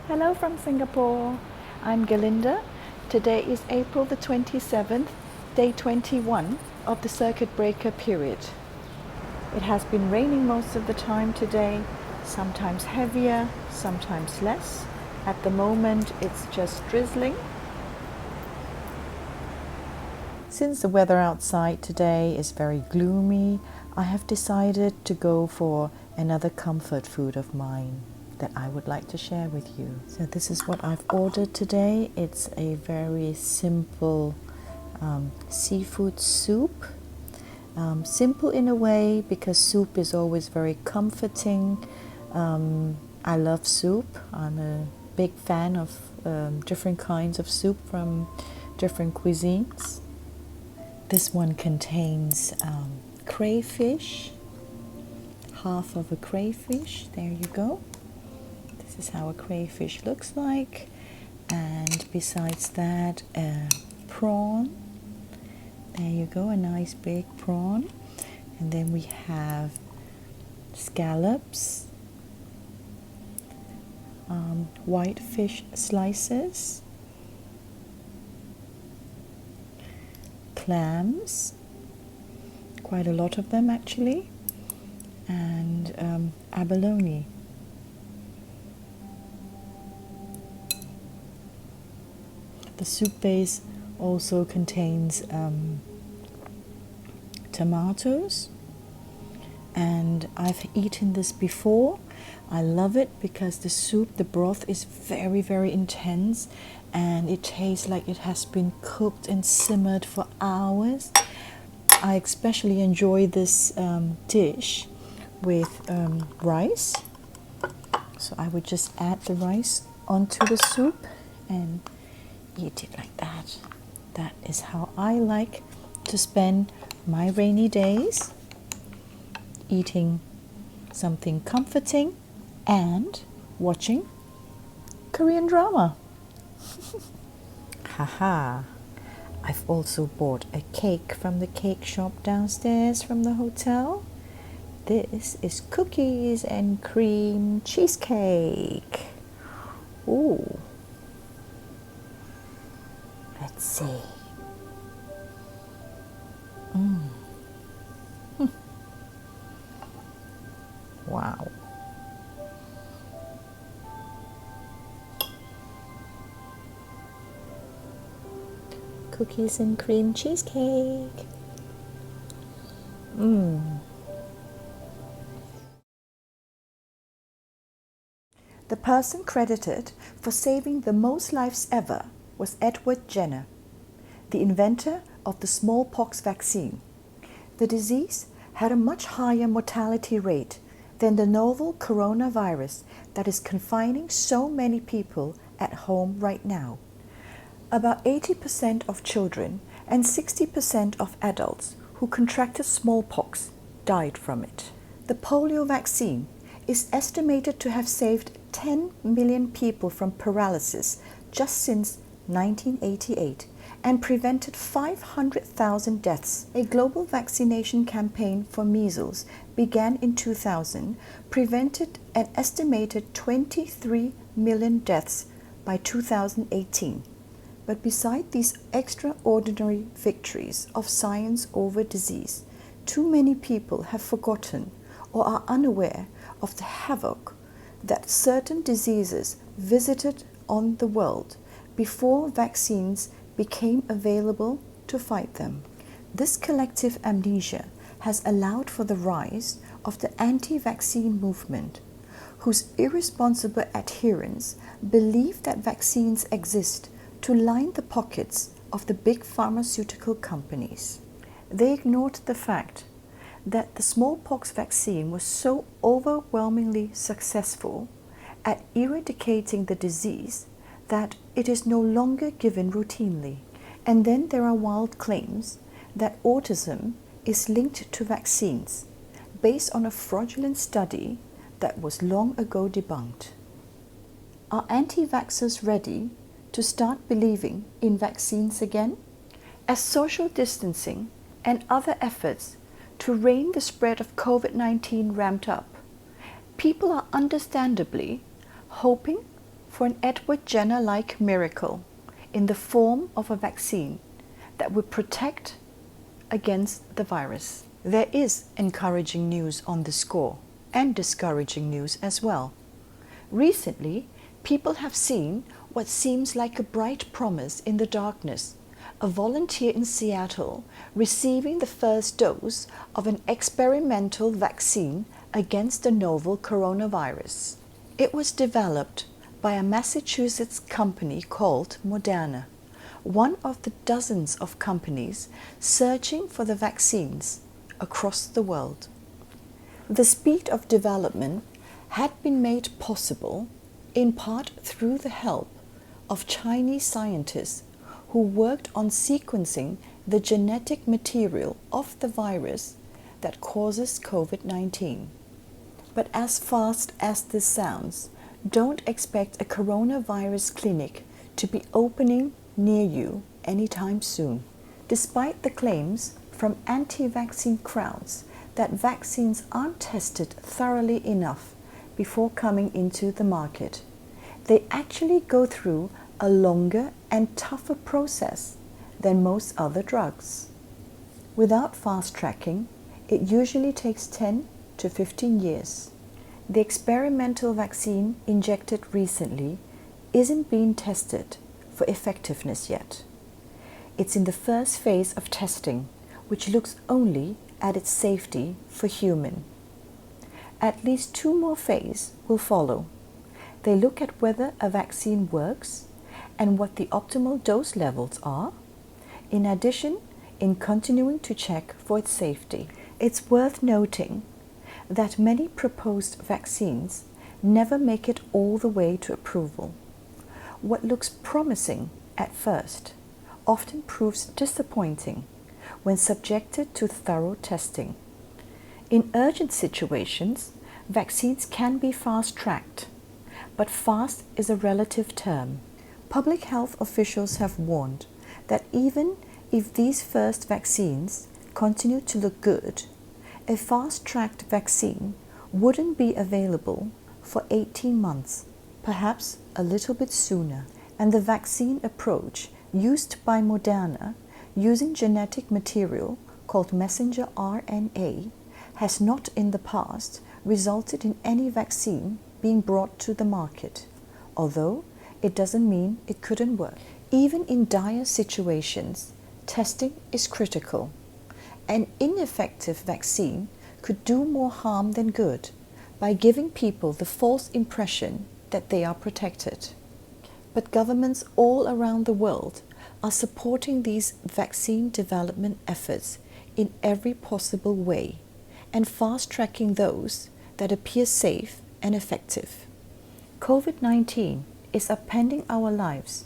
Hello from Singapore. I'm Galinda. Today is April the 27th, day 21 of the circuit breaker period. It has been raining most of the time today, sometimes heavier, sometimes less. At the moment, it's just drizzling. Since the weather outside today is very gloomy, I have decided to go for another comfort food of mine that I would like to share with you. So this is what I've ordered today. It's a very simple seafood soup. Simple in a way because soup is always very comforting. I love soup. I'm a big fan of different kinds of soup from different cuisines. This one contains crayfish, half of a crayfish. There you go. This is how a crayfish looks like. And besides that, a prawn. There you go, a nice big prawn. And then we have scallops, white fish slices, clams, quite a lot of them actually, and abalone. The soup base also contains tomatoes, and I've eaten this before. I love it because the soup, the broth is very, very intense and it tastes like it has been cooked and simmered for hours. I especially enjoy this dish with rice. So I would just add the rice onto the soup and eat it like that. That is how I like to spend my rainy days, eating something comforting and watching Korean drama. Haha. I've also bought a cake from the cake shop downstairs from the hotel. This is cookies and cream cheesecake. Ooh. Let's see. Wow. Cookies and cream cheesecake. The person credited for saving the most lives ever was Edward Jenner, the inventor of the smallpox vaccine. The disease had a much higher mortality rate than the novel coronavirus that is confining so many people at home right now. About 80% of children and 60% of adults who contracted smallpox died from it. The polio vaccine is estimated to have saved 10 million people from paralysis just since 1988 and prevented 500,000 deaths. A global vaccination campaign for measles began in 2000, prevented an estimated 23 million deaths by 2018. But beside these extraordinary victories of science over disease, too many people have forgotten or are unaware of the havoc that certain diseases visited on the world before vaccines became available to fight them. This collective amnesia has allowed for the rise of the anti-vaccine movement, whose irresponsible adherents believe that vaccines exist to line the pockets of the big pharmaceutical companies. They ignored the fact that the smallpox vaccine was so overwhelmingly successful at eradicating the disease that it is no longer given routinely. And then there are wild claims that autism is linked to vaccines based on a fraudulent study that was long ago debunked. Are anti-vaxxers ready to start believing in vaccines again? As social distancing and other efforts to rein the spread of COVID-19 ramped up, people are understandably hoping for an Edward Jenner-like miracle in the form of a vaccine that would protect against the virus. There is encouraging news on the score and discouraging news as well. Recently, people have seen what seems like a bright promise in the darkness: a volunteer in Seattle receiving the first dose of an experimental vaccine against the novel coronavirus. It was developed by a Massachusetts company called Moderna, one of the dozens of companies searching for the vaccines across the world. The speed of development had been made possible in part through the help of Chinese scientists who worked on sequencing the genetic material of the virus that causes COVID-19. But as fast as this sounds, don't expect a coronavirus clinic to be opening near you anytime soon. Despite the claims from anti-vaccine crowds that vaccines aren't tested thoroughly enough before coming into the market, they actually go through a longer and tougher process than most other drugs. Without fast tracking, it usually takes 10 to 15 years. The experimental vaccine injected recently isn't being tested for effectiveness yet. It's in the first phase of testing, which looks only at its safety for human. At least 2 more phases will follow. They look at whether a vaccine works and what the optimal dose levels are, in addition, in continuing to check for its safety. It's worth noting that many proposed vaccines never make it all the way to approval. What looks promising at first often proves disappointing when subjected to thorough testing. In urgent situations, vaccines can be fast-tracked, but fast is a relative term. Public health officials have warned that even if these first vaccines continue to look good, a fast-tracked vaccine wouldn't be available for 18 months, perhaps a little bit sooner. And the vaccine approach used by Moderna, using genetic material called messenger RNA, has not in the past resulted in any vaccine being brought to the market, although it doesn't mean it couldn't work. Even in dire situations, testing is critical. An ineffective vaccine could do more harm than good by giving people the false impression that they are protected. But governments all around the world are supporting these vaccine development efforts in every possible way and fast-tracking those that appear safe and effective. COVID-19 is upending our lives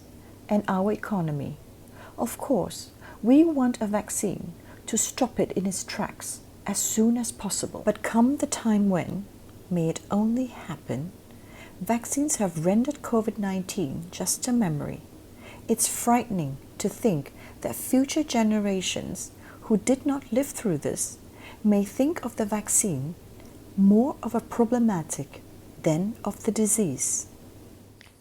and our economy. Of course, we want a vaccine to stop it in its tracks as soon as possible. But come the time when, may it only happen, vaccines have rendered COVID-19 just a memory. It's frightening to think that future generations who did not live through this may think of the vaccine more of a problematic than of the disease.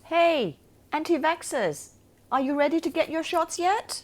Hey, anti-vaxxers, are you ready to get your shots yet?